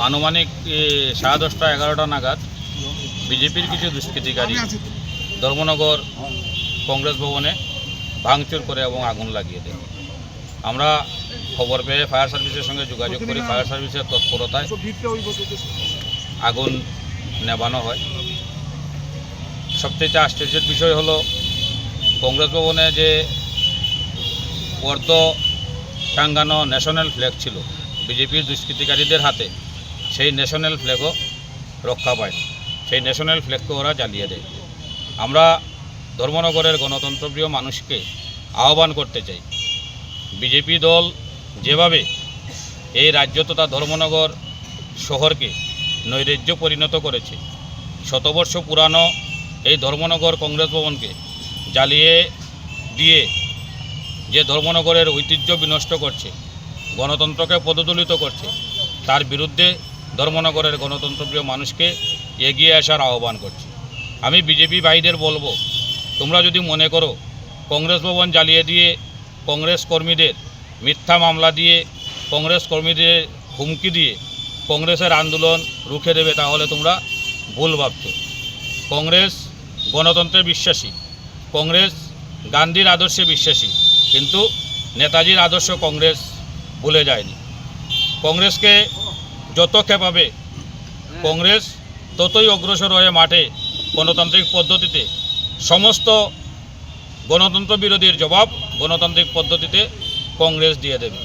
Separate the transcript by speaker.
Speaker 1: আনুমানিক 10:30টা 11টা নাগাদ বিজেপির কিছু দুষ্কৃতিকারী ধর্মনগর কংগ্রেস ভবনে ভাঙচুর করে এবং আগুন লাগিয়ে দেয়। আমরা খবর পেয়ে ফায়ার সার্ভিসের সঙ্গে যোগাযোগ করি। ফায়ার সার্ভিসের তৎপরতায় আগুন নেভানো হয়। সবচেয়ে আশ্চর্যের বিষয় হলো কংগ্রেস ভবনে যে অর্ধ টাঙ্গানো ন্যাশনাল ফ্ল্যাগ ছিল বিজেপির দুষ্কৃতিকারীদের হাতে, সেই ন্যাশনাল ফ্ল্যাগও রক্ষা পায়। সেই ন্যাশনাল ফ্ল্যাগকে ওরা জ্বালিয়ে দেয়। আমরা ধর্মনগরের গণতন্ত্রপ্রিয় মানুষকে আহ্বান করতে চাই, বিজেপি দল যেভাবে এই রাজ্য তথা ধর্মনগর শহরকে নৈরাজ্য পরিণত করেছে, শতবর্ষ পুরানো এই ধর্মনগর কংগ্রেস ভবনকে জ্বালিয়ে দিয়ে যে ধর্মনগরের ঐতিহ্য বিনষ্ট করছে, গণতন্ত্রকে পদদলিত করছে, তার বিরুদ্ধে ধর্মনগরের গণতন্ত্রপ্রিয় মানুষকে এগিয়ে আসার আহ্বান করছি। আমি বিজেপি ভাইদের বলবো, তোমরা যদি মনে করো কংগ্রেস ভবন জ্বালিয়ে দিয়ে কংগ্রেস কর্মীদের মিথ্যা মামলা দিয়ে, কংগ্রেস কর্মীদের হুমকি দিয়ে কংগ্রেসের আন্দোলন রুখে দেবে, তাহলে তোমরা ভুল ভাবছ। কংগ্রেস গণতন্ত্রে বিশ্বাসী, কংগ্রেস গান্ধীর আদর্শে বিশ্বাসী, কিন্তু নেতাজির আদর্শ কংগ্রেস ভুলে যায়নি। কংগ্রেসকে যত খেপাবে কংগ্রেস ততই অগ্রসর হয়ে মাঠে গণতান্ত্রিক পদ্ধতিতে সমস্ত গণতন্ত্র বিরোধীর জবাব গণতান্ত্রিক পদ্ধতিতে কংগ্রেস দিয়ে দেবে।